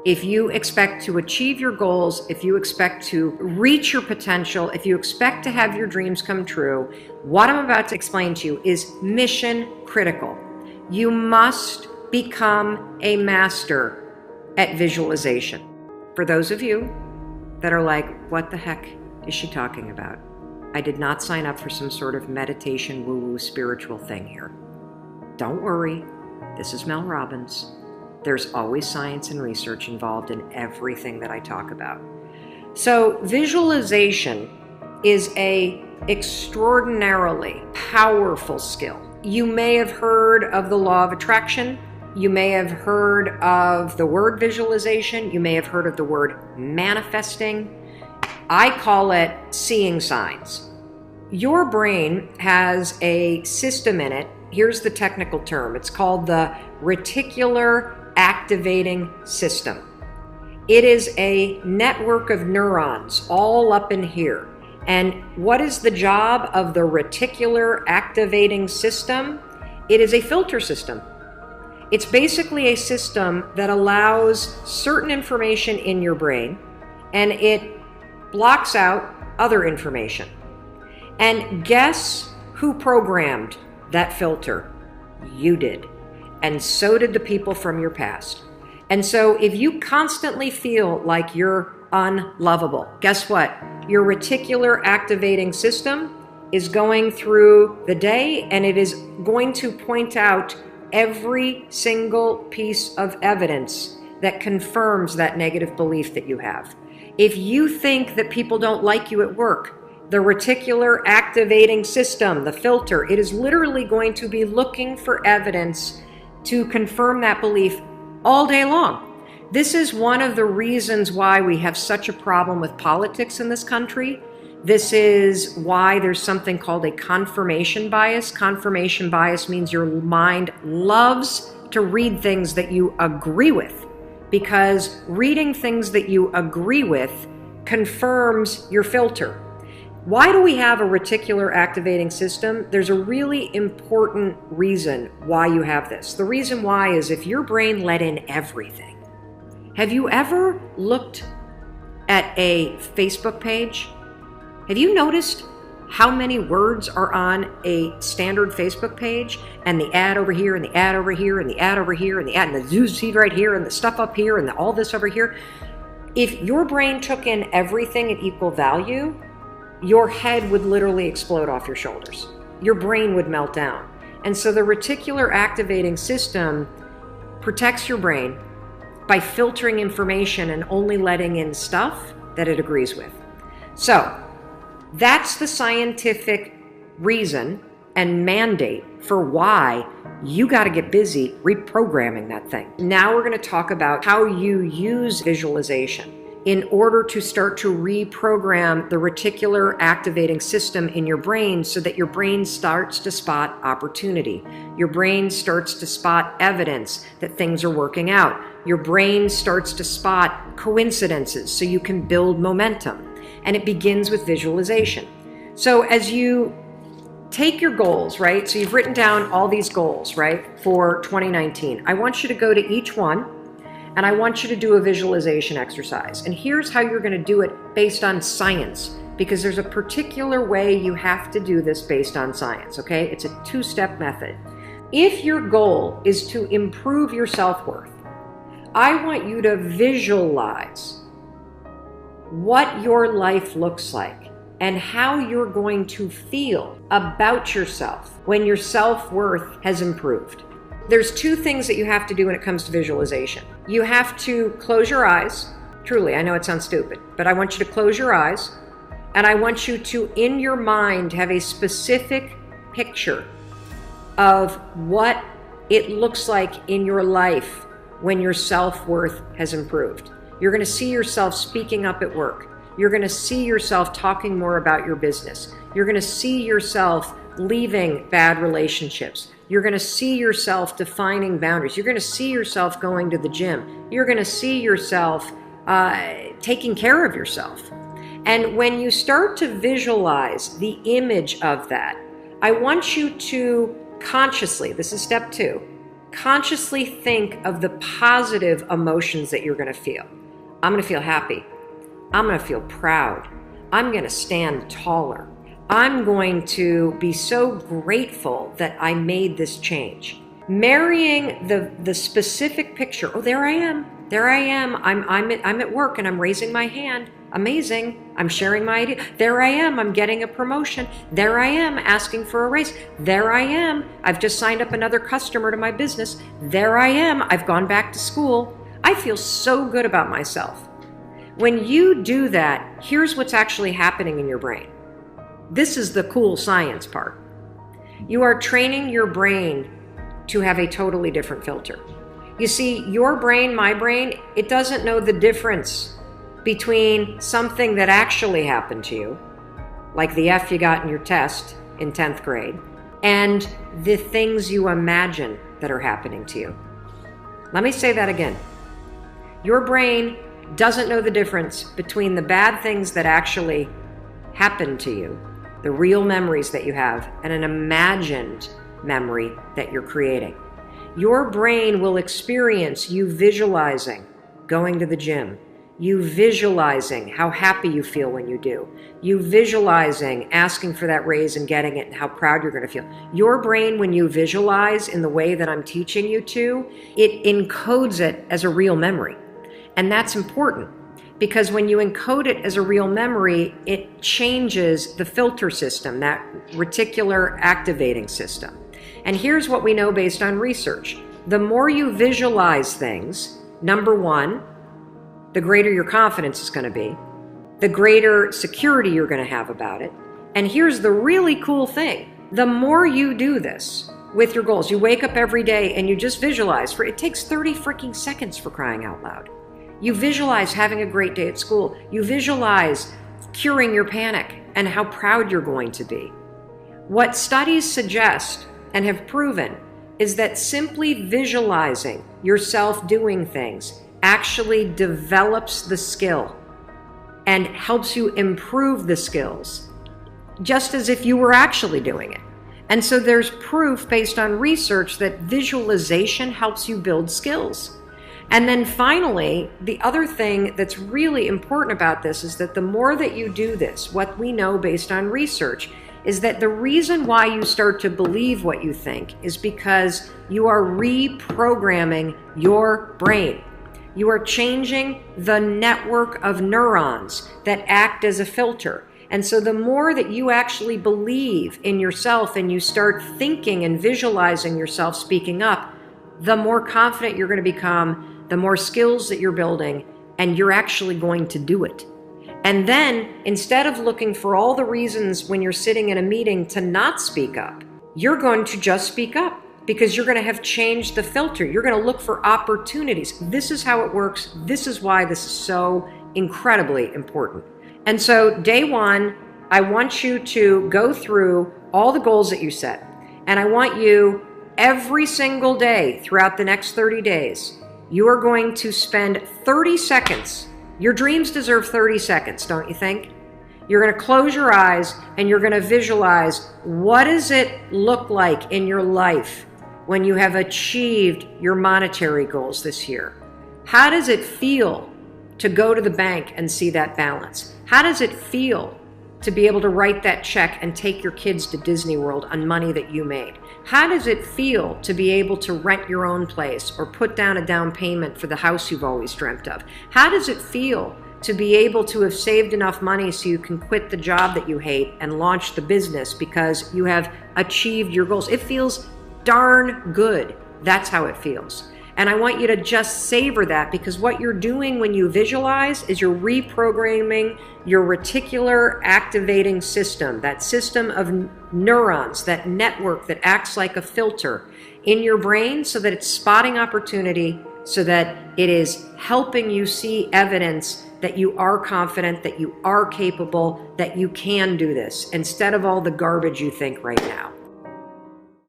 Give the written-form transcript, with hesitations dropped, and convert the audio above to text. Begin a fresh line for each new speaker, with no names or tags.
if you expect to achieve your goals, if you expect to reach your potential, if you expect to have your dreams come true, what I'm about to explain to you is mission critical. You must become a master at visualization. For those of you that are like, what the heck is she talking about? I did not sign up for some sort of meditation, woo-woo spiritual thing here. Don't worry, this is Mel Robbins. There's always science and research involved in everything that I talk about. So visualization is an extraordinarily powerful skill. You may have heard of the law of attraction. You may have heard of the word visualization. You may have heard of the word manifesting. I call it seeing signs. Your brain has a system in it. Here's the technical term. It's called the reticular activating system. It is a network of neurons all up in here. And what is the job of the reticular activating system? It is a filter system. It's basically a system that allows certain information in your brain and it blocks out other information. And guess who programmed that filter? You did. And so did the people from your past. And so if you constantly feel like you're unlovable, guess what? Your reticular activating system is going through the day and it is going to point out every single piece of evidence that confirms that negative belief that you have. If you think that people don't like you at work, the reticular activating system, the filter, it is literally going to be looking for evidence to confirm that belief all day long. This is one of the reasons why we have such a problem with politics in this country. This is why there's something called a confirmation bias. Confirmation bias means your mind loves to read things that you agree with, because reading things that you agree with confirms your filter. Why do we have a reticular activating system? There's a really important reason why you have this. The reason why is if your brain let in everything. Have you ever looked at a Facebook page? Have you noticed how many words are on a standard Facebook page? And the ad over here, and the ad over here, and the ad over here, and the ad, and the news feed right here, and the stuff up here, and all this over here. If your brain took in everything at equal value, your head would literally explode off your shoulders. Your brain would melt down. And so the reticular activating system protects your brain by filtering information and only letting in stuff that it agrees with. So that's the scientific reason and mandate for why you got to get busy reprogramming that thing. Now we're going to talk about how you use visualization in order to start to reprogram the reticular activating system in your brain so that your brain starts to spot opportunity. Your brain starts to spot evidence that things are working out. Your brain starts to spot coincidences so you can build momentum. And it begins with visualization. So as you take your goals, right? So you've written down all these goals, right, for 2019. I want you to go to each one and I want you to do a visualization exercise. And here's how you're going to do it based on science, because there's a particular way you have to do this based on science, okay? It's a two-step method. If your goal is to improve your self-worth, I want you to visualize what your life looks like and how you're going to feel about yourself when your self-worth has improved. There's two things that you have to do when it comes to visualization. You have to close your eyes. Truly, I know it sounds stupid, but I want you to close your eyes, and I want you to, in your mind, have a specific picture of what it looks like in your life when your self-worth has improved. You're going to see yourself speaking up at work. You're going to see yourself talking more about your business. You're going to see yourself leaving bad relationships. You're going to see yourself defining boundaries. You're going to see yourself going to the gym. You're going to see yourself taking care of yourself. And when you start to visualize the image of that, I want you to consciously, this is step 2, consciously think of the positive emotions that you're going to feel. I'm going to feel happy. I'm going to feel proud. I'm going to stand taller. I'm going to be so grateful that I made this change. Marrying the specific picture. Oh, there I am. There I am. I'm at work and I'm raising my hand. Amazing. I'm sharing my idea. There I am. I'm getting a promotion. There I am asking for a raise. There I am. I've just signed up another customer to my business. There I am. I've gone back to school. I feel so good about myself. When you do that, here's what's actually happening in your brain. This is the cool science part. You are training your brain to have a totally different filter. You see, your brain, my brain, it doesn't know the difference between something that actually happened to you, like the F you got in your test in 10th grade, and the things you imagine that are happening to you. Let me say that again. Your brain doesn't know the difference between the bad things that actually happened to you, the real memories that you have, and an imagined memory that you're creating. Your brain will experience you visualizing going to the gym, you visualizing how happy you feel when you do, you visualizing asking for that raise and getting it and how proud you're going to feel. Your brain, when you visualize in the way that I'm teaching you to, it encodes it as a real memory. And that's important because when you encode it as a real memory, it changes the filter system, that reticular activating system. And here's what we know based on research. The more you visualize things, number one, the greater your confidence is going to be, the greater security you're going to have about it. And here's the really cool thing. The more you do this with your goals, you wake up every day and you just visualize. It takes 30 freaking seconds, for crying out loud. You visualize having a great day at school. You visualize curing your panic and how proud you're going to be. What studies suggest and have proven is that simply visualizing yourself doing things actually develops the skill and helps you improve the skills, just as if you were actually doing it. And so there's proof based on research that visualization helps you build skills. And then finally, the other thing that's really important about this is that the more that you do this, what we know based on research is that the reason why you start to believe what you think is because you are reprogramming your brain. You are changing the network of neurons that act as a filter. And so the more that you actually believe in yourself and you start thinking and visualizing yourself speaking up, the more confident you're going to become, the more skills that you're building, and you're actually going to do it. And then instead of looking for all the reasons when you're sitting in a meeting to not speak up, you're going to just speak up because you're going to have changed the filter. You're going to look for opportunities. This is how it works. This is why this is so incredibly important. And so day one, I want you to go through all the goals that you set. And I want you every single day throughout the next 30 days, you are going to spend 30 seconds. Your dreams deserve 30 seconds, don't you think? You're going to close your eyes and you're going to visualize what does it look like in your life when you have achieved your monetary goals this year? How does it feel to go to the bank and see that balance? How does it feel to be able to write that check and take your kids to Disney World on money that you made? How does it feel to be able to rent your own place or put down a down payment for the house you've always dreamt of? How does it feel to be able to have saved enough money so you can quit the job that you hate and launch the business because you have achieved your goals? It feels darn good. That's how it feels. And I want you to just savor that because what you're doing when you visualize is you're reprogramming your reticular activating system, that system of neurons, that network that acts like a filter in your brain so that it's spotting opportunity, so that it is helping you see evidence that you are confident, that you are capable, that you can do this instead of all the garbage you think right now.